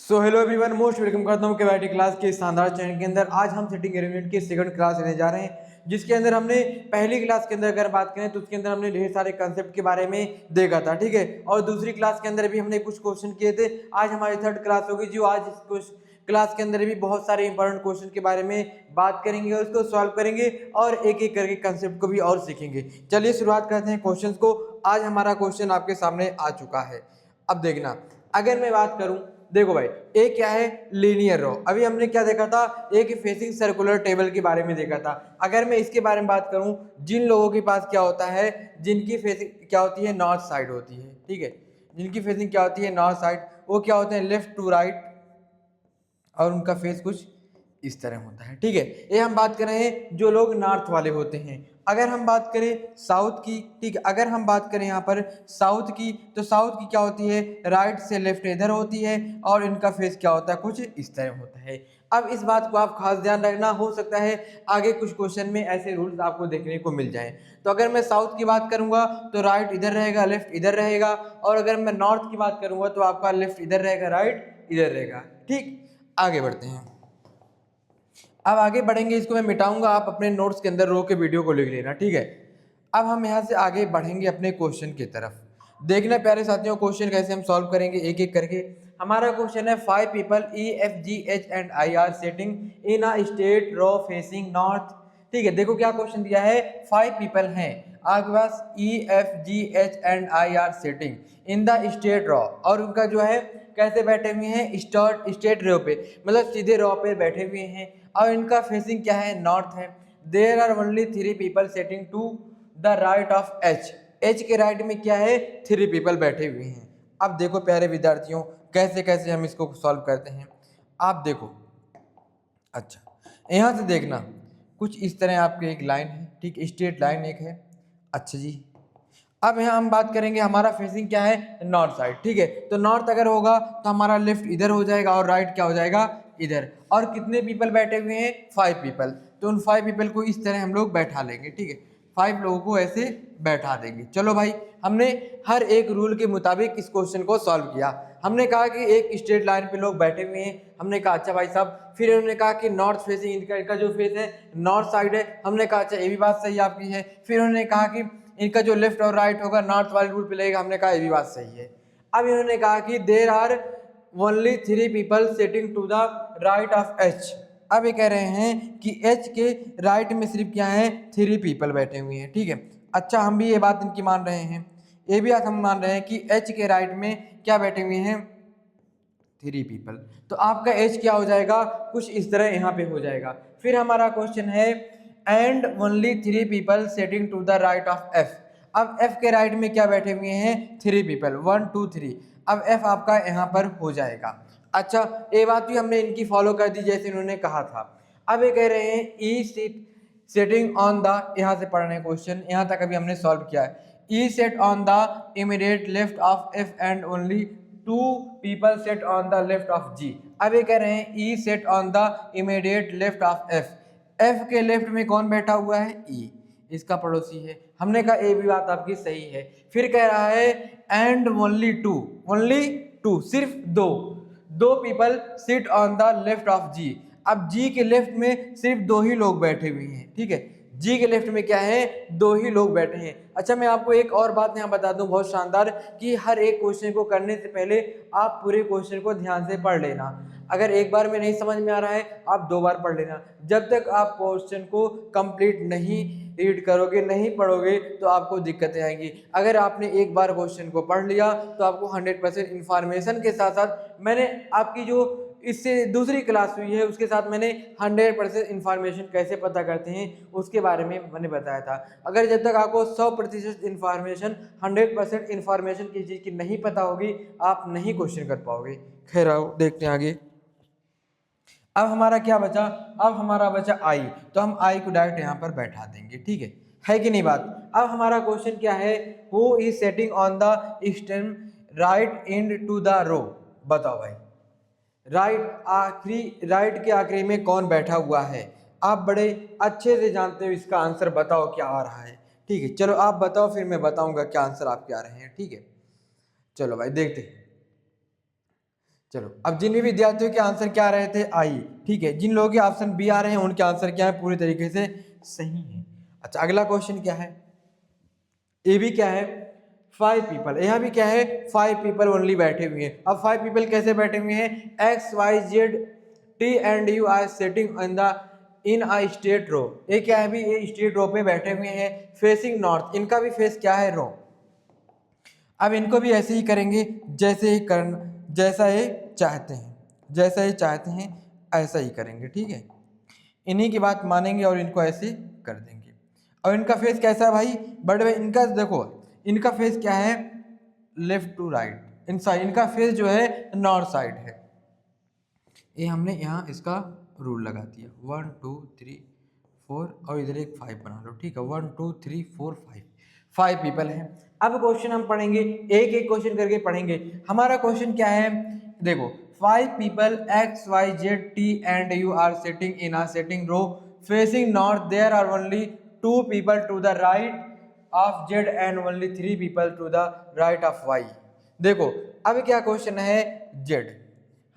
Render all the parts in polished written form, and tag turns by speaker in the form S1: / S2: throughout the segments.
S1: So hello everyone, most welcome करता हूँ केवाईटी class के शानदार चैनल के अंदर। आज हम सेटिंग अरेंजमेंट की सेकंड क्लास लेने जा रहे हैं, जिसके अंदर हमने पहली क्लास के अंदर अगर बात करें तो उसके अंदर हमने ढेर सारे कंसेप्ट के बारे में देखा था, ठीक है। और दूसरी क्लास के अंदर भी हमने कुछ क्वेश्चन किए थे। आज हमारी थर्ड क्लास होगी, जो आज इस क्लास के अंदर भी बहुत सारे इंपॉर्टेंट क्वेश्चन के बारे में बात करेंगे और उसको सॉल्व करेंगे और एक एक करके कंसेप्ट को भी और सीखेंगे। चलिए शुरुआत करते हैं क्वेश्चन को। आज हमारा क्वेश्चन आपके सामने आ चुका है। अब देखना, अगर मैं बात करूं, देखो भाई, एक क्या है लीनियर रो। अभी हमने क्या देखा था, एक फेसिंग सर्कुलर टेबल के बारे में देखा था। अगर मैं इसके बारे में बात करूं, जिन लोगों के पास क्या होता है, जिनकी फेसिंग क्या होती है, नॉर्थ साइड होती है, ठीक है। जिनकी फेसिंग क्या होती है, नॉर्थ साइड, वो क्या होते हैं, लेफ्ट टू राइट, और उनका फेस कुछ इस तरह होता है, ठीक है। ये हम बात कर रहे हैं जो लोग नॉर्थ वाले होते हैं। अगर हम बात करें साउथ की, ठीक है, अगर हम बात करें यहाँ पर साउथ की, तो साउथ की क्या होती है, राइट से लेफ्ट इधर होती है, और इनका फेस क्या होता है, कुछ इस तरह होता है। अब इस बात को आप खास ध्यान रखना, हो सकता है आगे कुछ क्वेश्चन में ऐसे रूल्स आपको देखने को मिल जाए। तो अगर मैं साउथ की बात करूंगा तो राइट इधर रहेगा, लेफ्ट इधर रहेगा, और अगर मैं नॉर्थ की बात करूंगा तो आपका लेफ्ट इधर रहेगा, राइट इधर रहेगा, ठीक। आगे बढ़ते हैं। अब आगे बढ़ेंगे, इसको मैं मिटाऊंगा, आप अपने नोट्स के अंदर रो के वीडियो को लिख लेना, ठीक है। अब हम यहाँ से आगे बढ़ेंगे अपने क्वेश्चन की तरफ। देखना प्यारे साथियों, क्वेश्चन कैसे हम सॉल्व करेंगे एक एक करके। हमारा क्वेश्चन है 5 people EFGH and I are setting in a straight row facing north, ठीक है। देखो क्या क्वेश्चन दिया है, 5 पीपल हैं आपके पास, EFGH and I are setting in the straight row, और उनका जो है कैसे बैठे हुए हैं, स्टेट रो पे, मतलब सीधे रो पे बैठे हुए हैं, और इनका फेसिंग क्या है, नॉर्थ है। There are only 3 people setting to the right of H, H के राइट में क्या है, 3 पीपल बैठे हुए हैं। अब देखो प्यारे विद्यार्थियों, कैसे कैसे हम इसको सॉल्व करते हैं, आप देखो। अच्छा, यहाँ से देखना, कुछ इस तरह आपके एक लाइन है, ठीक, स्ट्रेट लाइन एक है। अच्छा जी, अब यहाँ हम बात करेंगे, हमारा फेसिंग क्या है, नॉर्थ साइड, ठीक है। तो नॉर्थ अगर होगा तो हमारा लेफ्ट इधर हो जाएगा और राइट क्या हो जाएगा, इधर। और कितने पीपल बैठे हुए हैं, 5 पीपल। तो उन 5 पीपल को इस तरह हम लोग बैठा लेंगे, ठीक है। 5 लोगों को ऐसे बैठा देंगे। चलो भाई, हमने हर एक रूल के मुताबिक इस क्वेश्चन को सॉल्व किया। हमने कहा कि एक स्ट्रेट लाइन पे लोग बैठे हुए हैं, हमने कहा अच्छा भाई साहब। फिर उन्होंने कहा कि नॉर्थ फेसिंग, इनका जो फेस है नॉर्थ साइड है, हमने कहा अच्छा ये भी बात सही आपकी है। फिर उन्होंने कहा कि इनका जो लेफ्ट और राइट होगा नॉर्थ वाले रूल पे लगेगा, हमने कहा ये भी बात सही है। अब इन्होंने कहा कि there are only 3 people sitting to the right of H. अब ये कह रहे हैं कि एच के राइट में सिर्फ क्या है, 3 पीपल बैठे हुए हैं, ठीक है। अच्छा, हम भी ये बात इनकी मान रहे हैं, ये भी हम मान रहे हैं कि एच के राइट में क्या बैठे हुए हैं, 3 पीपल। तो आपका एच क्या हो जाएगा, कुछ इस तरह यहाँ पे हो जाएगा। फिर हमारा क्वेश्चन है and only 3 people setting to the right of F. अब एफ के राइट में क्या बैठे हुए हैं, 3 पीपल, 1 2 3। अब एफ आपका यहाँ पर हो जाएगा। अच्छा, ये बात भी हमने इनकी फॉलो कर दी जैसे इन्होंने कहा था। अब ये कह रहे हैं ई सीट सेटिंग ऑन द, यहाँ से पढ़ रहे हैं क्वेश्चन, यहाँ तक अभी हमने सॉल्व किया है। E sat on the immediate left of F and only 2 people sat on the left of G. अब ये कह रहे हैं E sat on the immediate left of F. F के लेफ्ट में कौन बैठा हुआ है, ई, इसका पड़ोसी है। हमने कहा ये भी बात आपकी सही है। फिर कह रहा है एंड ओनली 2, ओनली 2, सिर्फ दो people sit on the left of G. अब जी के लेफ्ट में सिर्फ 2 ही लोग बैठे हुए हैं, ठीक है। जी के लेफ्ट में क्या है, 2 ही लोग बैठे हैं। अच्छा, मैं आपको एक और बात यहाँ बता दूं बहुत शानदार, कि हर एक क्वेश्चन को करने से पहले आप पूरे क्वेश्चन को ध्यान से पढ़ लेना। अगर एक बार में नहीं समझ में आ रहा है, आप 2 बार पढ़ लेना। जब तक आप क्वेश्चन को कंप्लीट नहीं रीड करोगे, नहीं पढ़ोगे, तो आपको दिक्कतें आएंगी। अगर आपने एक बार क्वेश्चन को पढ़ लिया तो आपको 100% इन्फॉर्मेशन के साथ साथ, मैंने आपकी जो इससे दूसरी क्लास हुई है उसके साथ मैंने 100% इन्फॉर्मेशन कैसे पता करते हैं उसके बारे में मैंने बताया था। अगर जब तक आपको 100% इन्फॉर्मेशन, 100% इन्फॉर्मेशन किसी चीज़ की नहीं पता होगी, आप नहीं क्वेश्चन कर पाओगे। खैर आओ देखते हैं आगे। अब हमारा क्या बचा, अब हमारा बचा आई, तो हम आई को डायरेक्ट यहाँ पर बैठा देंगे, ठीक है कि नहीं बात। अब हमारा क्वेश्चन क्या है, who is setting on the extreme right end to the row. बताओ भाई, राइट के आखिरी में कौन बैठा हुआ है। आप बड़े अच्छे से जानते हो इसका आंसर, बताओ क्या आ रहा है, ठीक है। चलो आप बताओ, फिर मैं बताऊंगा क्या आंसर आपके आ रहे हैं, ठीक है। चलो भाई देखते हैं। चलो अब जिन भी विद्यार्थियों के आंसर क्या आ रहे थे आई, ठीक है, जिन लोगों के ऑप्शन बी आ रहे हैं उनके आंसर क्या है, पूरी तरीके से सही है। अच्छा अगला क्वेश्चन क्या है, ये भी क्या है 5 पीपल, यहाँ भी क्या है 5 पीपल ओनली बैठे हुए हैं। अब 5 पीपल कैसे बैठे हुए हैं, X Y Z T and U are sitting in a straight row, ये क्या है भी, ये स्ट्रेट रो पे बैठे हुए हैं फेसिंग नॉर्थ, इनका भी फेस क्या है रो। अब इनको भी ऐसे ही करेंगे जैसे ही जैसा ये चाहते हैं, जैसा ही चाहते हैं ऐसा ही करेंगे, ठीक है, इन्हीं की बात मानेंगे और इनको ऐसे कर देंगे। और इनका फेस कैसा है भाई, बड़े भाई इनका देखो, इनका फेस क्या है लेफ्ट टू राइट, इनका फेस जो है नॉर्थ साइड है। ये हमने यहाँ इसका रूल लगा दिया 1 2 3 4 और इधर एक 5 बना लो, ठीक है 1 2 3 4 5 पीपल हैं। अब क्वेश्चन हम पढ़ेंगे, एक एक क्वेश्चन करके पढ़ेंगे। हमारा क्वेश्चन क्या है, देखो 5 people X Y Z T and U are sitting in a sitting row facing north, there are only 2 people to the right of Z and only 3 people to the right of Y. देखो अब क्या question है, Z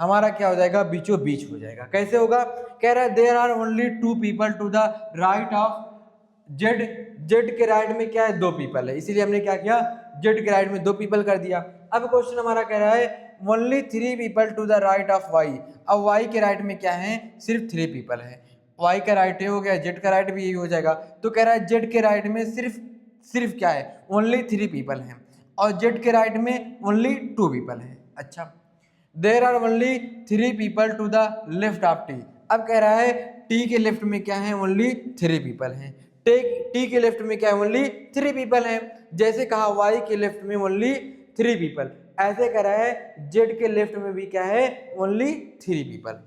S1: हमारा क्या हो जाएगा, बीचों बीच हो जाएगा। कैसे होगा, कह रहा है there are only 2 people to the right of Z, Z के राइट में क्या है 2 पीपल है, इसीलिए हमने क्या किया जेड के राइट में 2 पीपल कर दिया। अब क्वेश्चन हमारा कह रहा है only 3 people to the right of Y, अब वाई के राइट में क्या है सिर्फ 3 पीपल है, वाई का राइट हो गया, जेड का राइट भी यही हो जाएगा। तो कह रहा है जेड के राइट में सिर्फ क्या है ओनली 3 पीपल हैं और जेड के राइट में ओनली 2 पीपल हैं। अच्छा there are only 3 people to the left of T, अब कह रहा है टी के लेफ्ट में क्या है ओनली 3 पीपल हैं, टी के लेफ्ट में क्या है ओनली 3 पीपल हैं। जैसे कहा वाई के लेफ्ट में ओनली 3 पीपल, ऐसे कह रहा है जेड के लेफ्ट में भी क्या है ओनली 3 पीपल,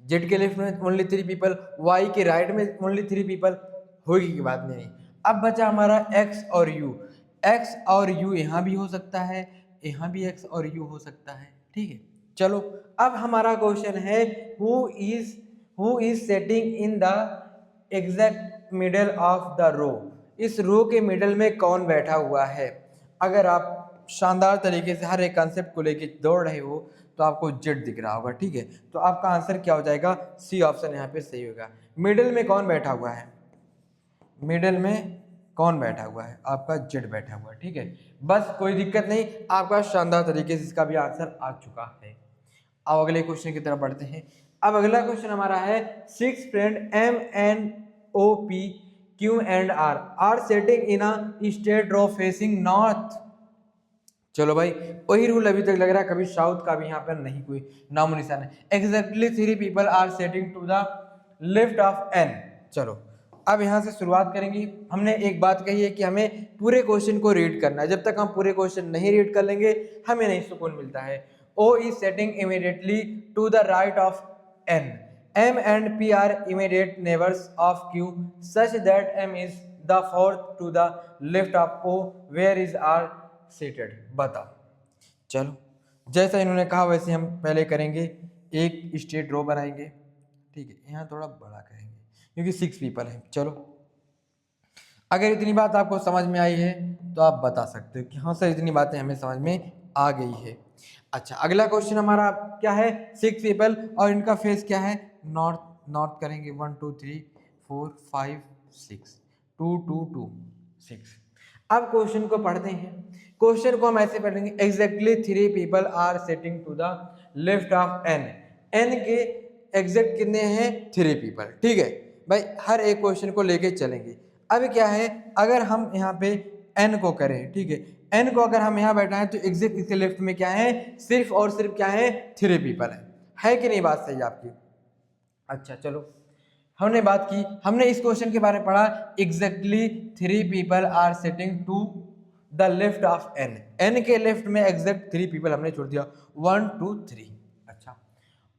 S1: जेड के लेफ्ट में ओनली 3 पीपल, वाई के राइट में ओनली 3 पीपल, होगी की बात नहीं। अब बचा हमारा एक्स और यू, एक्स और यू यहाँ भी हो सकता है, यहाँ भी एक्स और यू हो सकता है, ठीक है। चलो अब हमारा क्वेश्चन है who is setting in the exact middle of the row, इस रो के मिडल में कौन बैठा हुआ है। अगर आप शानदार तरीके से हर एक कॉन्सेप्ट को लेके दौड़ रहे हो तो आपको जेड दिख रहा होगा, ठीक है, तो आपका आंसर क्या हो जाएगा, सी ऑप्शन यहाँ पे सही होगा। मिडिल में कौन बैठा हुआ है, मिडिल में कौन बैठा हुआ है, आपका जेड बैठा हुआ है, ठीक है, बस कोई दिक्कत नहीं, आपका शानदार तरीके से इसका भी आंसर आ चुका है। अब अगले क्वेश्चन की तरफ बढ़ते हैं। अब अगला क्वेश्चन हमारा है 6 friend M N O P Q and R are setting in a straight row facing north. चलो भाई वही रूल अभी तक लग रहा है, कभी साउथ का भी यहाँ पर नहीं कोई नामो निशान है। Exactly 3 people are setting to the left of N. चलो अब यहाँ से शुरुआत करेंगे। हमने एक बात कही है कि हमें पूरे क्वेश्चन को रीड करना है, जब तक हम पूरे क्वेश्चन नहीं रीड कर लेंगे हमें नहीं सुकून मिलता है। O is setting immediately to the right of N. M and P are immediate neighbors of Q such that M is the fourth to the left of O. Where is R seated? बताओ। चलो जैसा इन्होंने कहा वैसे हम पहले करेंगे, एक स्ट्रेट रो बनाएंगे, ठीक है, यहाँ थोड़ा बड़ा करेंगे क्योंकि 6 पीपल हैं। चलो अगर इतनी बात आपको समझ में आई है तो आप बता सकते हो कि हाँ सर इतनी बातें हमें समझ में आ गई है। अच्छा अगला क्वेश्चन हमारा क्या है, 6 पीपल और इनका फेस क्या है नॉर्थ, नॉर्थ करेंगे 1 2 3 4 5 6 2 2 2 6। अब क्वेश्चन को पढ़ते हैं, क्वेश्चन को हम ऐसे पढ़ेंगे exactly 3 people are sitting to the left of N, N के एग्जैक्ट कितने हैं 3 पीपल, ठीक है भाई, हर एक क्वेश्चन को लेके चलेंगे। अब क्या है अगर हम यहाँ पे n को करें, ठीक है, n को अगर हम यहाँ बैठाएं तो एग्जैक्ट इसके लेफ्ट में क्या है सिर्फ और सिर्फ क्या है 3 पीपल है कि नहीं, बात सही आपकी। अच्छा चलो हमने बात की, हमने इस क्वेश्चन के बारे में पढ़ा exactly 3 people are sitting to the left of n, n के लेफ्ट में एग्जैक्ट 3 पीपल हमने छोड़ दिया 1 2 3। अच्छा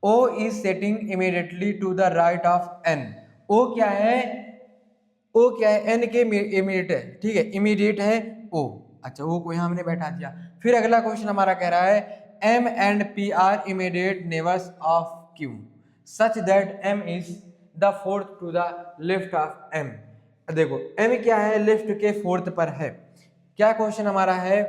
S1: O is setting immediately to the right of n, O क्या है, O क्या है n के इमीडिएट है, ठीक है, इमीडिएट है O। अच्छा O को यहाँ हमने बैठा दिया। फिर अगला क्वेश्चन हमारा कह रहा है M and P are immediate neighbours of Q such that M is the fourth to the left of M। देखो M क्या है लेफ्ट के फोर्थ पर है। क्या क्वेश्चन हमारा है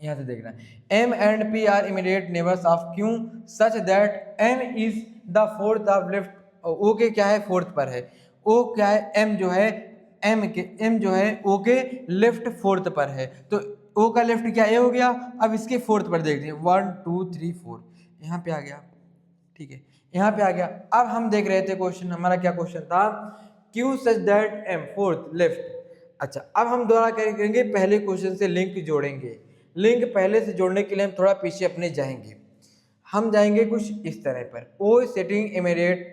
S1: यहाँ से देखना, M and P are immediate neighbours of Q such that M is the fourth of left, O के क्या है फोर्थ पर है, O क्या है M जो है M जो है O के लेफ्ट फोर्थ पर है, तो O का लेफ्ट क्या A हो गया। अब इसके फोर्थ पर देखते हैं 1 2 3 4, यहाँ पे आ गया, ठीक है यहाँ पे आ गया। अब हम देख रहे थे क्वेश्चन, हमारा क्या क्वेश्चन था, Q such that M fourth left. अच्छा अब हम दोबारा करेंगे, पहले क्वेश्चन से लिंक जोड़ेंगे। लिंक पहले से जोड़ने के लिए हम थोड़ा पीछे अपने जाएंगे, हम जाएंगे कुछ इस तरह पर, O sitting immediate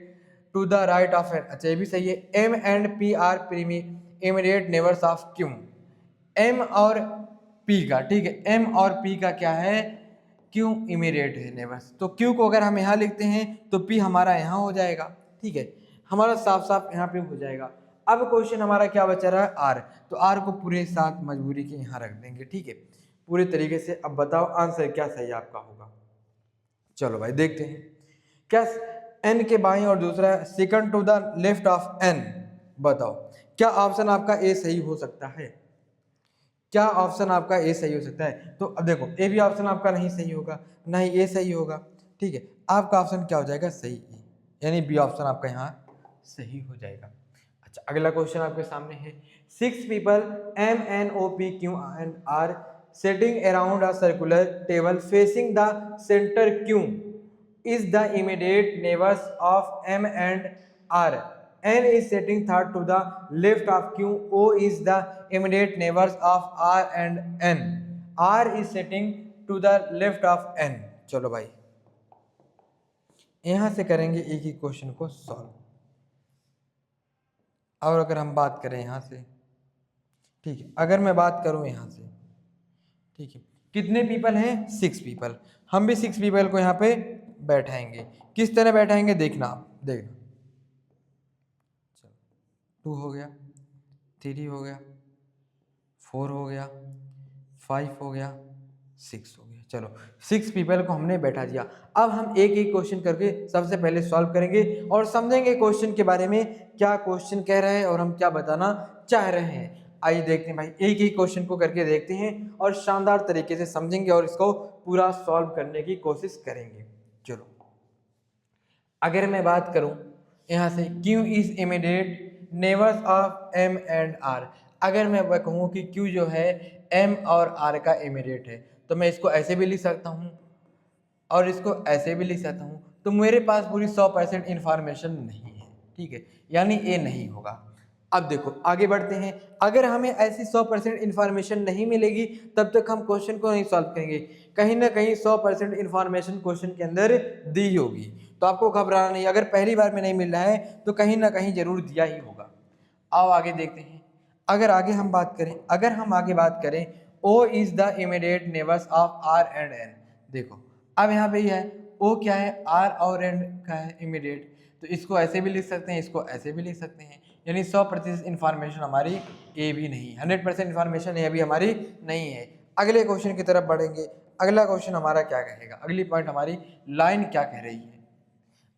S1: to the right of N, अच्छा ये भी सही है, M एंड P आर प्रीमी immediate neighbours of Q, M और P का, ठीक है M और P का क्या है, Q इमीडिएट है नेबर्स, तो Q को अगर हम यहाँ लिखते हैं तो P हमारा यहाँ हो जाएगा, ठीक है हमारा साफ साफ यहाँ पे हो जाएगा। अब क्वेश्चन हमारा क्या बचा रहा है R, तो R को पूरे साथ मजबूरी के यहाँ रख देंगे, ठीक है पूरे तरीके से। अब बताओ आंसर क्या सही आपका होगा, चलो भाई देखते हैं। क्या n के बाईं और दूसरा second to the left of n, बताओ क्या ऑप्शन आपका ए सही हो सकता है, क्या ऑप्शन आपका ए सही हो सकता है। तो अब देखो ए भी ऑप्शन आपका नहीं सही होगा, ना ही ए सही होगा, ठीक है आपका ऑप्शन क्या हो जाएगा सही ए, यानी बी ऑप्शन आपका यहाँ सही हो जाएगा। अच्छा अगला क्वेश्चन आपके सामने है, 6 people M N O P Q and R sitting around a circular table facing the center Q is the immediate neighbors of M and R. N is sitting third to the left of Q. O is the immediate neighbors of R and N. R is sitting to the left of N. चलो भाई यहां से करेंगे एक ही question को solve. और अगर हम बात करें यहाँ से, ठीक है अगर मैं बात करूँ यहाँ से, ठीक है कितने पीपल हैं 6 पीपल, हम भी 6 पीपल को यहाँ पे बैठाएंगे, किस तरह बैठाएंगे देखना देखना, 2 हो गया, 3 हो गया, 4 हो गया, 5 हो गया, 6 हो गया, चलो 6 पीपल को हमने बैठा दिया। अब हम एक एक क्वेश्चन करके सबसे पहले सॉल्व करेंगे और समझेंगे क्वेश्चन के बारे में, क्या क्वेश्चन कह रहा है और हम क्या बताना चाह रहे हैं। आइए देखते हैं भाई, एक एक क्वेश्चन को करके देखते हैं और शानदार तरीके से समझेंगे और इसको पूरा सॉल्व करने की कोशिश करेंगे। चलो अगर मैं बात करूं यहाँ से, Q is immediate neighbours of M and R, अगर मैं कहूँ कि Q जो है M और R का इमीडिएट है, तो मैं इसको ऐसे भी लिख सकता हूँ और इसको ऐसे भी लिख सकता हूँ, तो मेरे पास पूरी 100% इन्फॉर्मेशन नहीं है, ठीक है यानी ए नहीं होगा। अब देखो आगे बढ़ते हैं, अगर हमें ऐसी 100% इन्फॉर्मेशन नहीं मिलेगी तब तक हम क्वेश्चन को नहीं सॉल्व करेंगे, कहीं ना कहीं 100% इन्फॉर्मेशन क्वेश्चन के अंदर दी होगी, तो आपको घबराना नहीं, अगर पहली बार में नहीं मिल रहा है तो कहीं ना कहीं जरूर दिया ही होगा। आओ आगे देखते हैं, अगर आगे हम बात करें, अगर हम आगे बात करें O is the immediate neighbours of R and N, देखो अब यहाँ पे ये है O क्या है R और N का है इमीडिएट, तो इसको ऐसे भी लिख सकते हैं, इसको ऐसे भी लिख सकते हैं, यानी 100% इन्फॉर्मेशन हमारी ए भी नहीं, 100% इन्फॉर्मेशन ये भी हमारी नहीं है। अगले क्वेश्चन की तरफ बढ़ेंगे, अगला क्वेश्चन हमारा क्या कहेगा, अगली पॉइंट हमारी लाइन क्या कह रही है।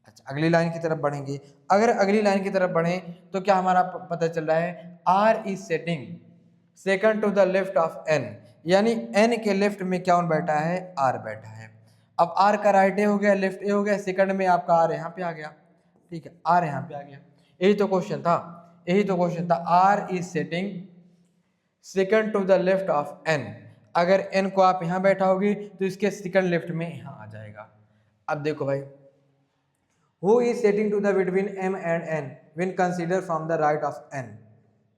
S1: अच्छा अगली लाइन की तरफ बढ़ेंगे, अगर अगली लाइन की तरफ बढ़ें तो क्या हमारा पता चल रहा है, R is setting second to the left of N, यानी N के लेफ्ट में कौन बैठा है R बैठा है। अब R का राइट ए हो गया, लेफ्ट ए हो गया, सेकंड में आपका R यहाँ पे आ गया, ठीक है R यहाँ पे आ गया, यही तो क्वेश्चन था, यही तो क्वेश्चन था, R is setting second to the left of N, अगर N को आप यहाँ बैठाओगे तो इसके सेकंड लेफ्ट में यहाँ आ जाएगा। अब देखो भाई, Who is sitting to the between M and N when consider from the right of N,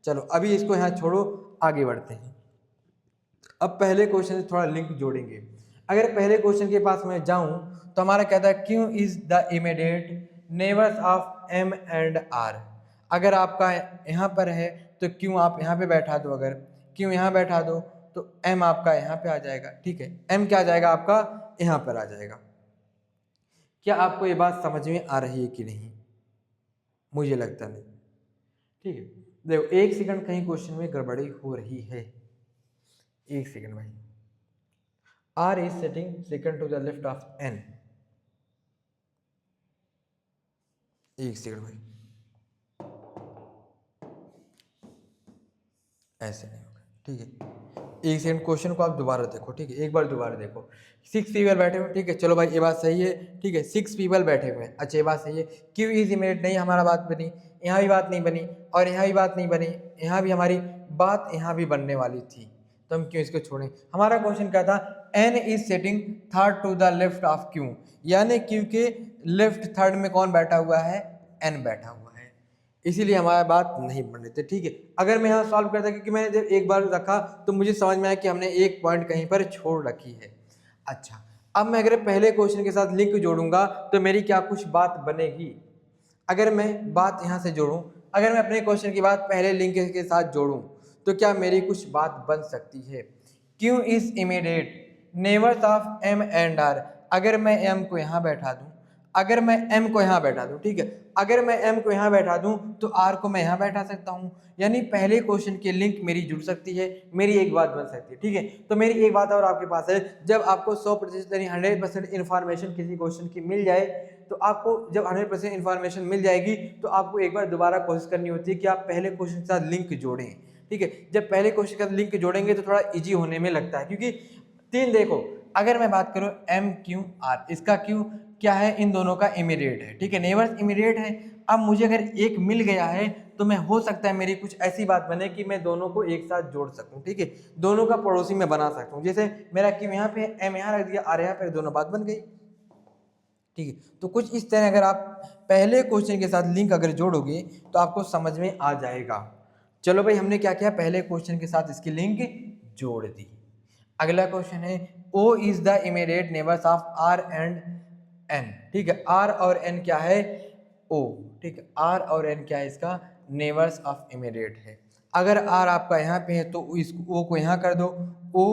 S1: चलो अभी इसको यहाँ छोड़ो आगे बढ़ते हैं। अब पहले क्वेश्चन से थोड़ा लिंक जोड़ेंगे, अगर पहले क्वेश्चन के पास मैं जाऊं तो हमारा कहता है Q is the immediate neighbours of M and R, अगर आपका यहाँ पर है तो Q आप यहाँ पे बैठा दो, अगर Q यहाँ बैठा दो तो M आपका यहाँ पे आ जाएगा, ठीक है M क्या आ जाएगा आपका यहाँ पर आ जाएगा। क्या आपको ये बात समझ में आ रही है कि नहीं, मुझे लगता नहीं, ठीक है देखो एक सेकंड कहीं क्वेश्चन में गड़बड़ी हो रही है, एक सेकंड भाई, R is setting second to the left of N, एक सेकंड भाई, ऐसे नहीं होगा, ठीक है एक सेकंड, क्वेश्चन को आप दोबारा देखो, ठीक है, एक बार दोबारा देखो। 6 पीपल बैठे हुए, ठीक है, चलो भाई ये बात सही है, ठीक है, 6 पीपल बैठे हुए हैं, अच्छा ये बात सही है। क्यों इज इमीडिएट, नहीं हमारा बात बनी, यहाँ भी बात नहीं बनी, और यहाँ भी बात नहीं बनी, यहाँ भी हमारी बात यहाँ भी बनने वाली थी, तो हम क्यों इसको छोड़ें। हमारा क्वेश्चन क्या था, N is sitting third to the left of Q, यानी क्यू के लेफ्ट थर्ड में कौन बैठा हुआ है, एन बैठा हुआ है, इसीलिए हमारा बात नहीं बन रही थी, ठीक है। अगर मैं यहाँ सॉल्व करता, क्योंकि मैंने जब एक बार रखा तो मुझे समझ में आया कि हमने एक पॉइंट कहीं पर छोड़ रखी है। अच्छा, अब मैं अगर पहले क्वेश्चन के साथ लिंक जोड़ूंगा तो मेरी क्या कुछ बात बनेगी। अगर मैं बात यहाँ से जोड़ूं, अगर मैं अपने क्वेश्चन की बात पहले लिंक के साथ जोड़ूं तो क्या मेरी कुछ बात बन सकती है। Q is immediate neighbours of M and R, अगर मैं एम को यहाँ बैठा दूं, अगर मैं एम को यहाँ बैठा दूं, ठीक है, अगर मैं एम को यहाँ बैठा दूं तो आर को मैं यहाँ बैठा सकता हूँ, यानी पहले क्वेश्चन की लिंक मेरी जुड़ सकती है, मेरी एक बात बन सकती है, ठीक है। तो मेरी एक बात और आपके पास है, जब आपको 100% यानी 100% इन्फॉर्मेशन किसी क्वेश्चन की मिल जाए, तो आपको जब 100% इन्फॉर्मेशन मिल जाएगी तो आपको एक बार दोबारा कोशिश करनी होती है कि आप पहले क्वेश्चन के साथ लिंक जोड़ें, ठीक है। जब पहले क्वेश्चन के साथ लिंक जोड़ेंगे तो थोड़ा इजी होने में लगता है, क्योंकि तीन देखो, अगर मैं बात करूं एम क्यू आर, इसका क्यू क्या है, इन दोनों का इमीडिएट है, ठीक है, नेबर्स इमीडिएट है। अब मुझे अगर एक मिल गया है तो मैं हो सकता है मेरी कुछ ऐसी बात बने कि मैं दोनों को एक साथ जोड़ सकूं, ठीक है, दोनों का पड़ोसी मैं बना सकता हूं। जैसे मेरा क्यू यहाँ पे, एम यहाँ रख दिया, आर यहाँ पे, दोनों बात बन गई, ठीक है। तो कुछ इस तरह अगर आप पहले क्वेश्चन के साथ लिंक अगर जोड़ोगे तो आपको समझ में आ जाएगा। चलो भाई, हमने क्या किया, पहले क्वेश्चन के साथ इसकी लिंक जोड़ दी। अगला क्वेश्चन है, O is the immediate neighbours of R and N, ठीक है, आर और एन क्या है, ओ, ठीक है, आर और एन क्या है, इसका नेबर्स ऑफ इमीडिएट है। अगर आर आपका यहाँ पे है तो इस ओ को यहाँ कर दो, ओ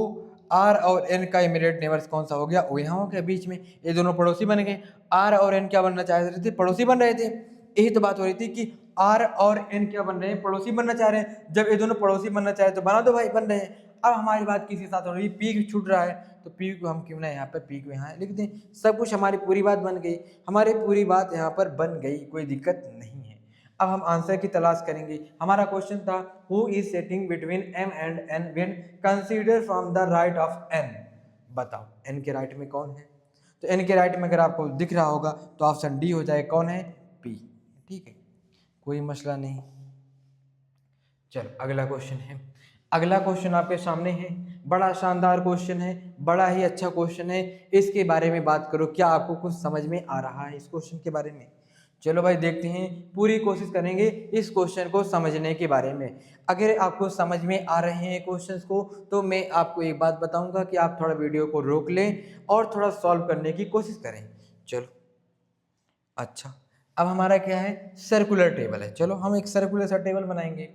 S1: आर और एन का इमीडिएट नेबर्स कौन सा हो गया, ओ यहाँ हो गया बीच में, ये दोनों पड़ोसी बन गए। आर और एन क्या बनना चाह रहे थे, पड़ोसी बन रहे थे, यही तो बात हो रही थी कि आर और एन क्या बन रहे हैं, पड़ोसी बनना चाह रहे हैं। जब ये दोनों पड़ोसी बनना चाह रहे तो बना दो भाई, बन रहे हैं। अब हमारी बात किसी के साथ हो रही है, पी छूट रहा है तो पी को हम क्यों ना यहाँ पर पी को यहाँ लिख दें, सब कुछ हमारी पूरी बात बन गई, हमारी पूरी बात यहाँ पर बन गई, कोई दिक्कत नहीं है। अब हम आंसर की तलाश करेंगे। हमारा क्वेश्चन था, who is setting between M and N when consider from the right of N, बताओ एन के राइट में कौन है। तो एन के राइट में अगर आपको दिख रहा होगा तो ऑप्शन डी हो जाए, कौन है, पी, ठीक है, कोई मसला नहीं। चलो अगला क्वेश्चन है, अगला क्वेश्चन आपके सामने है, बड़ा शानदार क्वेश्चन है, बड़ा ही अच्छा क्वेश्चन है, इसके बारे में बात करो, क्या आपको कुछ समझ में आ रहा है इस क्वेश्चन के बारे में। चलो भाई देखते हैं, पूरी कोशिश करेंगे इस क्वेश्चन को समझने के बारे में। अगर आपको समझ में आ रहे हैं क्वेश्चंस को तो मैं आपको एक बात बताऊंगा कि आप थोड़ा वीडियो को रोक लें और थोड़ा सॉल्व करने की कोशिश करें। चलो अच्छा, अब हमारा क्या है, सर्कुलर टेबल है। चलो हम एक सर्कुलर सा टेबल बनाएंगे,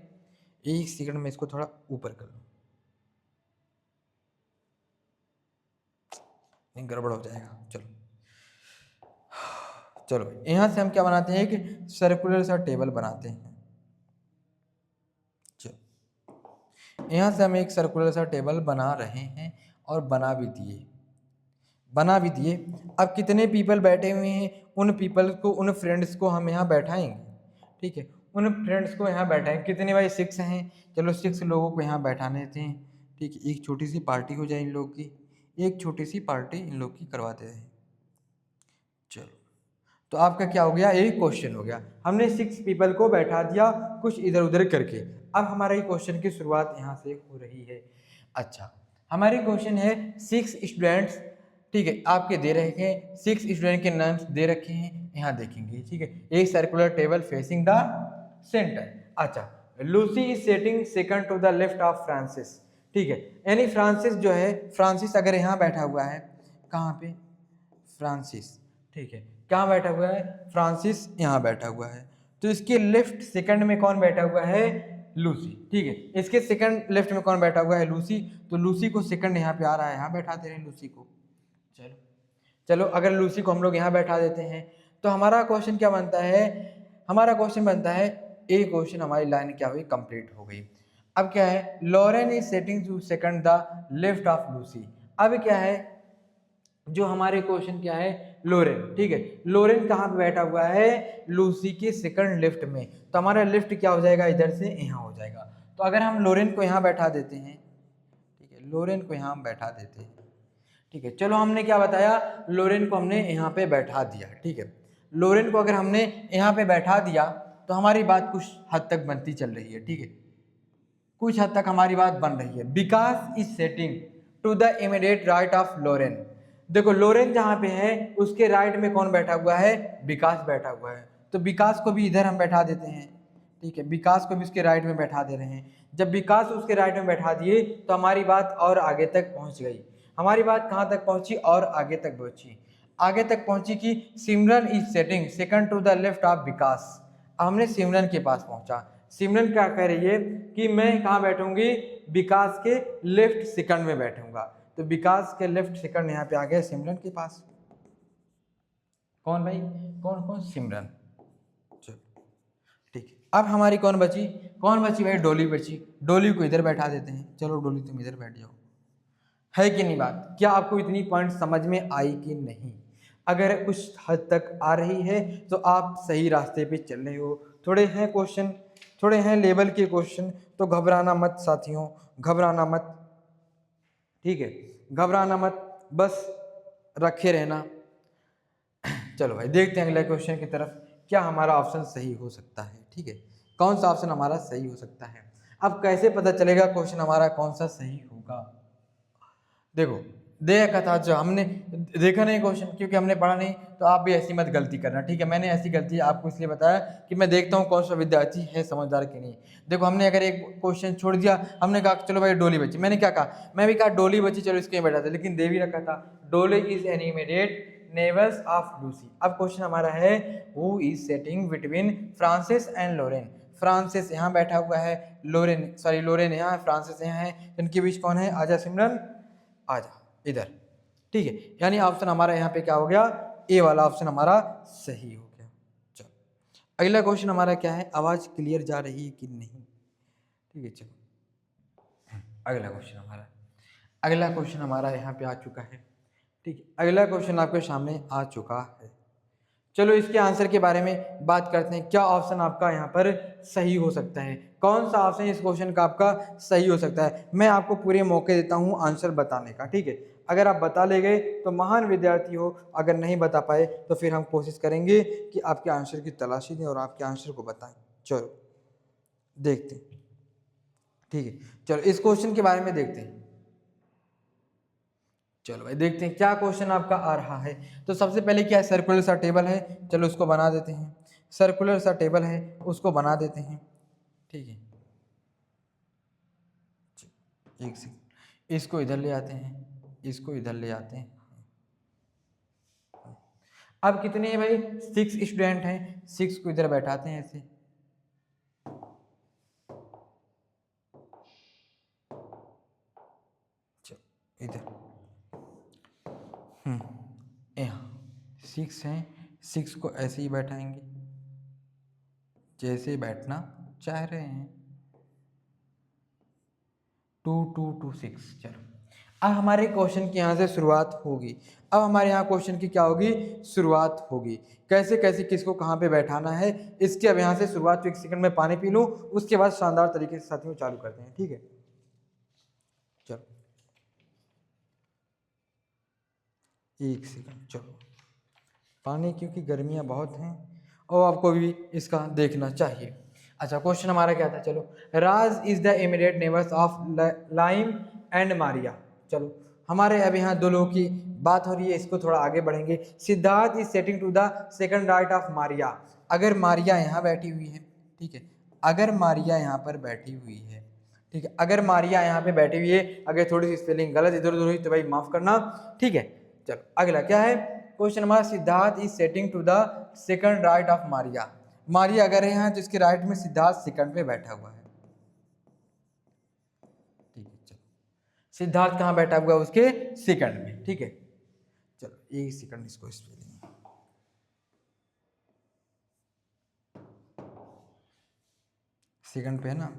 S1: एक सेकंड में इसको थोड़ा ऊपर कर लूँ, नहीं गड़बड़ हो जाएगा। चलो चलो यहाँ से हम क्या बनाते हैं, एक सर्कुलर सा टेबल बनाते हैं। चलो यहाँ से हम एक सर्कुलर सा टेबल बना रहे हैं और बना भी दिए। अब कितने पीपल बैठे हुए हैं, उन पीपल को, उन फ्रेंड्स को हम यहाँ बैठाएंगे, ठीक है, उन फ्रेंड्स को यहाँ बैठाएंगे। कितने भाई, 6 हैं, चलो 6 लोगों को यहाँ बैठाने देते हैं, ठीक है, एक छोटी सी पार्टी हो जाए इन लोग की, एक छोटी सी पार्टी इन लोग की करवाते हैं। चलो तो आपका क्या हो गया, एक क्वेश्चन हो गया, हमने 6 पीपल को बैठा दिया कुछ इधर उधर करके। अब हमारा ये क्वेश्चन की शुरुआत यहाँ से हो रही है। अच्छा, हमारी क्वेश्चन है 6 स्टूडेंट्स, ठीक है, आपके दे रखे हैं 6 स्टूडेंट के नाम दे रखे हैं, यहाँ देखेंगे, ठीक है, एक circular table facing the centre. अच्छा, Lucy is setting second to the left of Francis, ठीक है, यानी फ्रांसिस जो है, फ्रांसिस अगर यहाँ बैठा हुआ है, कहाँ पे, फ्रांसिस, ठीक है, कहाँ बैठा हुआ है, फ्रांसिस यहाँ बैठा हुआ है, तो इसके लेफ्ट सेकंड में कौन बैठा हुआ है, लूसी, ठीक है, इसके सेकंड लेफ्ट में कौन बैठा हुआ है, लूसी, तो लूसी को सेकंड यहाँ पे आ रहा है, यहाँ बैठा दे रहे हैं लूसी को। चलो चलो अगर लूसी को हम लोग यहाँ बैठा देते हैं तो हमारा क्वेश्चन क्या बनता है, हमारा क्वेश्चन बनता है, ए क्वेश्चन हमारी लाइन क्या हुई, कंप्लीट हो गई। अब क्या है, Lauren is setting to second the left of Lucy. अब क्या है, जो हमारे क्वेश्चन क्या है, लोरेन, ठीक है, लोरेन कहाँ पे बैठा हुआ है, लूसी के सेकंड लेफ्ट में, तो हमारा लेफ्ट क्या हो जाएगा, इधर से यहाँ हो जाएगा। तो अगर हम लोरेन को यहाँ बैठा देते हैं, ठीक है, लोरेन को यहाँ हम बैठा देते हैं, ठीक है। चलो हमने क्या बताया, लोरेन को हमने यहाँ पे बैठा दिया, ठीक है। लोरेन को अगर हमने यहाँ पे बैठा दिया तो हमारी बात कुछ हद तक बनती चल रही है, ठीक है, कुछ हद तक हमारी बात बन रही है। Vikas is setting to the immediate right of Loren. देखो लोरेन जहाँ पे है उसके राइट में कौन बैठा हुआ है, विकास बैठा हुआ है, तो विकास को भी इधर हम बैठा देते हैं, ठीक है, विकास को भी उसके राइट में बैठा दे रहे हैं। जब विकास उसके राइट में बैठा दिए तो हमारी बात और आगे तक पहुंच गई। हमारी बात कहाँ तक पहुंची, और आगे तक पहुंची, आगे तक पहुंची कि Simran is setting second to the left of Vikas. हमने सिमरन के पास पहुंचा। सिमरन क्या कह रही है कि मैं कहाँ बैठूंगी, विकास के लेफ्ट सेकंड में बैठूंगा, तो विकास के लेफ्ट सेकंड यहाँ पे आ गया सिमरन के पास। कौन भाई, कौन कौन, सिमरन। चलो ठीक है, अब हमारी कौन बची, कौन बची भाई, डोली बची। डोली को इधर बैठा देते हैं, चलो डोली तुम इधर बैठ जाओ। है कि नहीं बात, क्या आपको इतनी पॉइंट समझ में आई कि नहीं? अगर कुछ हद तक आ रही है तो आप सही रास्ते पे चल रहे हो। थोड़े हैं क्वेश्चन, थोड़े हैं लेवल के क्वेश्चन, तो घबराना मत साथियों, घबराना मत, ठीक है, घबराना मत, बस रखे रहना। चलो भाई देखते हैं अगले क्वेश्चन की तरफ, क्या हमारा ऑप्शन सही हो सकता है, ठीक है, कौन सा ऑप्शन हमारा सही हो सकता है। अब कैसे पता चलेगा क्वेश्चन हमारा कौन सा सही होगा? देखो देखा था, जो हमने देखा नहीं क्वेश्चन, क्योंकि हमने पढ़ा नहीं, तो आप भी ऐसी मत गलती करना, ठीक है। मैंने ऐसी गलती आपको इसलिए बताया कि मैं देखता हूँ कौन सा विद्यार्थी है समझदार कि नहीं। देखो हमने अगर एक क्वेश्चन छोड़ दिया, हमने कहा चलो भाई डोली बची, मैंने क्या कहा, मैं भी कहा डोली बची, चलो इसके बैठा था, लेकिन दे भी रखा था Dolly is an immediate neighbours of Lucy. अब क्वेश्चन हमारा है who is setting between Francis and Lauren. Francis यहाँ बैठा हुआ है, लोरेन सॉरी लोरेन यहाँ है, फ्रांसिस यहाँ है, इनके बीच कौन है, आजा सिमरन आजा इधर, ठीक है। यानी ऑप्शन हमारा यहाँ पे क्या हो गया, ए वाला ऑप्शन हमारा सही हो गया। चलो अगला क्वेश्चन हमारा क्या है, आवाज क्लियर जा रही है कि नहीं, ठीक है। चलो अगला क्वेश्चन हमारा यहाँ पे आ चुका है, ठीक है। अगला क्वेश्चन आपके सामने आ चुका है। चलो इसके आंसर के बारे में बात करते हैं, क्या ऑप्शन आपका यहाँ पर सही हो सकता है, कौन सा ऑप्शन इस क्वेश्चन का आपका सही हो सकता है। मैं आपको पूरे मौके देता हूँ आंसर बताने का, ठीक है। अगर आप बता ले गए तो महान विद्यार्थी हो, अगर नहीं बता पाए तो फिर हम कोशिश करेंगे कि आपके आंसर की तलाशी दें और आपके आंसर को बताएं। चलो देखते हैं, ठीक है। चलो इस क्वेश्चन के बारे में देखते हैं। चलो भाई देखते हैं क्या क्वेश्चन आपका आ रहा है। तो सबसे पहले क्या है, सर्कुलर सा टेबल है, चलो उसको बना देते हैं। सर्कुलर सा टेबल है उसको बना देते हैं, ठीक है। एक सेकंड, इसको इधर ले आते हैं, इसको इधर ले आते हैं। अब कितने हैं भाई, 6 स्टूडेंट हैं, 6 को इधर बैठाते हैं ऐसे, चलो इधर यहाँ 6 हैं, 6 को ऐसे ही बैठाएंगे जैसे बैठना चाह रहे हैं, 2 2 2 6। चलो अब हमारे क्वेश्चन की यहाँ से शुरुआत होगी। अब हमारे यहाँ क्वेश्चन की क्या होगी, शुरुआत होगी। कैसे कैसे किसको कहाँ पे बैठाना है, इसकी अब यहाँ से शुरुआत। 1 सेकंड में पानी पी लूँ, उसके बाद शानदार तरीके से साथियों चालू करते हैं, ठीक है। चलो 1 सेकंड, चलो पानी, क्योंकि गर्मियाँ बहुत हैं और आपको भी इसका देखना चाहिए। अच्छा क्वेश्चन हमारा क्या था, चलो Raj is the immediate neighbours of Lime and Maria. चलो हमारे अब यहाँ 2 लोगों की बात हो रही है, इसको थोड़ा आगे बढ़ेंगे। Siddharth is setting to the second right of Maria. अगर मारिया यहाँ बैठी हुई है, ठीक है, अगर मारिया यहाँ पर बैठी हुई है, ठीक है, अगर मारिया यहाँ पे बैठी हुई है, अगर थोड़ी सी स्पेलिंग गलत इधर उधर हुई तो भाई माफ करना, ठीक है। चलो अगला क्या है क्वेश्चन हमारा, Siddharth is setting to the second right of Maria. Maria अगर है यहाँ तो इसके राइट में सिद्धार्थ सेकंड पे बैठा हुआ है, ठीक है। चलो सिद्धार्थ कहाँ बैठा हुआ है, उसके सेकंड में, ठीक है। चलो 1 सेकंड इसको स्पेलिंग, सेकंड पे है ना।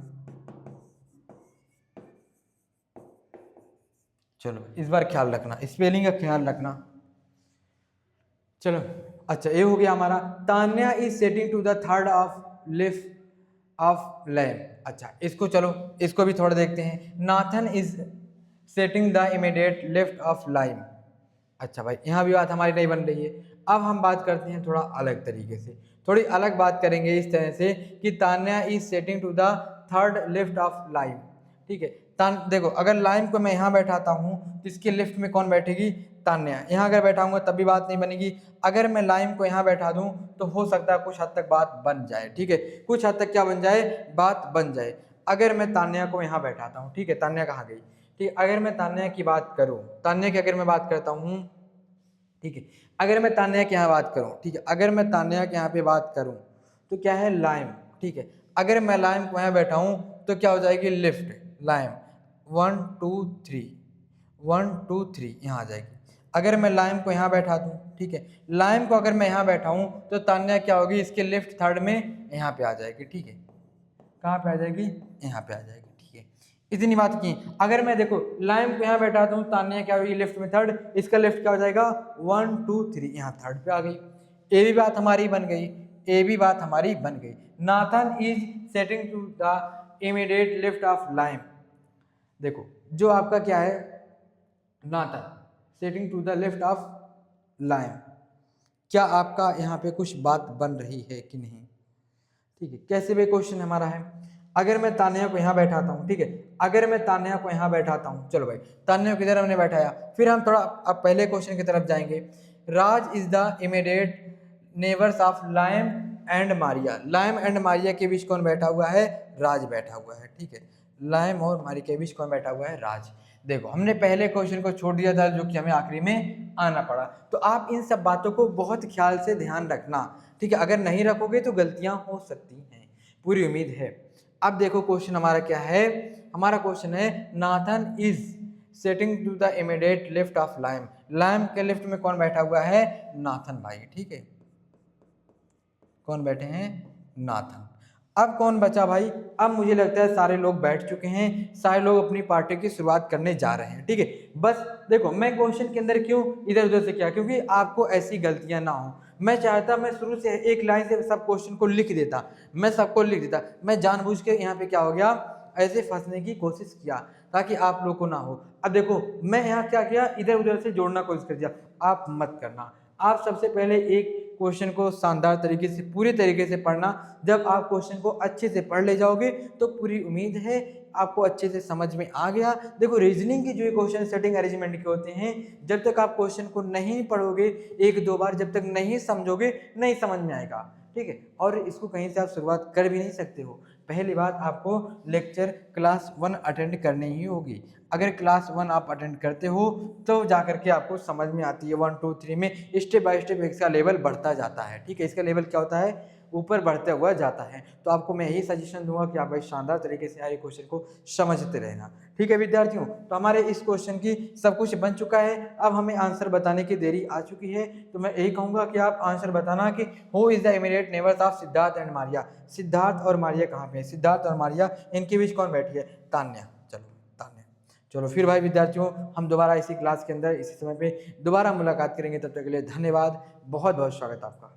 S1: चलो इस बार ख्याल रखना, स्पेलिंग का ख्याल रखना। चलो अच्छा ये हो गया हमारा। Tanya is setting to the third of left of Lam. अच्छा इसको चलो इसको भी थोड़ा देखते हैं। Nathan is sitting the immediate left of Lime. अच्छा भाई, यहाँ भी बात हमारी नहीं बन रही है। अब हम बात करते हैं थोड़ा अलग तरीके से, थोड़ी अलग बात करेंगे इस तरह से कि Tanya is setting to the third left of Lime. ठीक है, देखो अगर लाइम को मैं यहाँ बैठाता हूँ तो इसके लेफ्ट में कौन बैठेगी? तान्या। यहाँ अगर बैठाऊंगा तब भी बात नहीं बनेगी। अगर मैं लाइम को यहाँ बैठा दूँ तो हो सकता है कुछ हद तक बात बन जाए। ठीक है, कुछ हद तक क्या बन जाए? बात बन जाए। अगर मैं तान्या को यहाँ बैठाता हूँ, ठीक है, तान्या कहाँ गई? ठीक, अगर मैं तान्या की बात करूँ, तान्या की अगर मैं बात करता हूँ, ठीक है, अगर मैं तान्या की यहाँ बात करूँ, ठीक है, अगर मैं तान्या के यहाँ पे बात करूँ तो क्या है? लाइम। ठीक है, अगर मैं लाइम को यहाँ बैठा हूँ तो क्या हो जाएगी? लेफ्ट लाइम, 1 2 3, 1 2 3 यहाँ आ जाएगी। अगर मैं लाइम को यहाँ बैठा दूँ, ठीक है, लाइम को अगर मैं यहाँ बैठा हूँ तो तान्या क्या होगी? इसके लेफ्ट थर्ड में यहाँ पे आ जाएगी। ठीक है, कहाँ पे आ जाएगी? यहाँ पे आ जाएगी। ठीक है, इतनी बात की। अगर मैं देखो लाइम को यहाँ बैठाता हूँ, तान्या क्या होगी? लेफ्ट में थर्ड, इसका लेफ्ट क्या हो जाएगा? 1 2 3, यहाँ थर्ड पे आ गई। ये भी बात हमारी बन गई, ये भी बात हमारी बन गई। Nathan is setting to the immediate left of Lime. देखो जो आपका क्या है? Nathan sitting to the left of Lime. क्या आपका यहाँ पे कुछ बात बन रही है कि नहीं? ठीक है, कैसे भी क्वेश्चन हमारा है। अगर मैं तान्या को यहाँ बैठाता हूँ, ठीक है, अगर मैं तान्या को यहाँ बैठाता हूँ, चलो भाई तान्या को किधर हमने बैठाया, फिर हम थोड़ा अब पहले क्वेश्चन की तरफ जाएंगे। Raj is the immediate neighbours of Lime and Maria. Lime and Maria के बीच कौन बैठा हुआ है? राज बैठा हुआ है। ठीक है, लाइम और मारिया के बीच कौन बैठा हुआ है? राज। देखो हमने पहले क्वेश्चन को छोड़ दिया था जो कि हमें आखिरी में आना पड़ा, तो आप इन सब बातों को बहुत ख्याल से ध्यान रखना। ठीक है, अगर नहीं रखोगे तो गलतियां हो सकती हैं, पूरी उम्मीद है। अब देखो क्वेश्चन हमारा क्या है? हमारा क्वेश्चन है Nathan is setting to the immediate left of Lime. Lime के लेफ्ट में कौन बैठा हुआ है? नाथन भाई। ठीक है, कौन बैठे हैं? नाथन। अब कौन बचा भाई? अब मुझे लगता है सारे लोग बैठ चुके हैं, सारे लोग अपनी पार्टी की शुरुआत करने जा रहे हैं। ठीक है, बस देखो मैं क्वेश्चन के अंदर क्यों इधर उधर से किया, क्योंकि आपको ऐसी गलतियां ना हो। मैं चाहता मैं शुरू से एक लाइन से सब क्वेश्चन को लिख देता, मैं सबको लिख देता। मैं जानबूझ के यहाँ पे क्या हो गया, ऐसे फंसने की कोशिश किया ताकि आप लोग को ना हो। अब देखो मैं यहाँ क्या किया, इधर उधर से जोड़ना कोशिश कर दिया। आप मत करना। आप सबसे पहले एक क्वेश्चन को शानदार तरीके से, पूरी तरीके से पढ़ना। जब आप क्वेश्चन को अच्छे से पढ़ ले जाओगे तो पूरी उम्मीद है आपको अच्छे से समझ में आ गया। देखो रीजनिंग की जो क्वेश्चन सेटिंग अरेंजमेंट के होते हैं, जब तक आप क्वेश्चन को नहीं पढ़ोगे, एक दो बार जब तक नहीं समझोगे, नहीं समझ में आएगा। ठीक है, और इसको कहीं से आप शुरुआत कर भी नहीं सकते हो। पहली बात, आपको लेक्चर क्लास 1 अटेंड करनी ही होगी। अगर क्लास 1 आप अटेंड करते हो तो जाकर के आपको समझ में आती है। 1 2 3 में स्टेप बाय स्टेप इसका लेवल बढ़ता जाता है। ठीक है, इसका लेवल क्या होता है? ऊपर बढ़ते हुआ जाता है। तो आपको मैं यही सजेशन दूंगा कि आप भाई शानदार तरीके से हर एक क्वेश्चन को समझते रहना। ठीक है विद्यार्थियों, तो हमारे इस क्वेश्चन की सब कुछ बन चुका है। अब हमें आंसर बताने की देरी आ चुकी है, तो मैं यही कहूँगा कि आप आंसर बताना कि who is the immediate neighbours of Siddharth and Maria. Siddharth और मारिया कहाँ पे है? सिद्धार्थ और मारिया इनके बीच कौन बैठी है? तान्या। चलो तान्या। चलो फिर भाई विद्यार्थियों, हम दोबारा इसी क्लास के अंदर इसी समय पे दोबारा मुलाकात करेंगे। तब तक के लिए धन्यवाद, बहुत बहुत स्वागत आपका।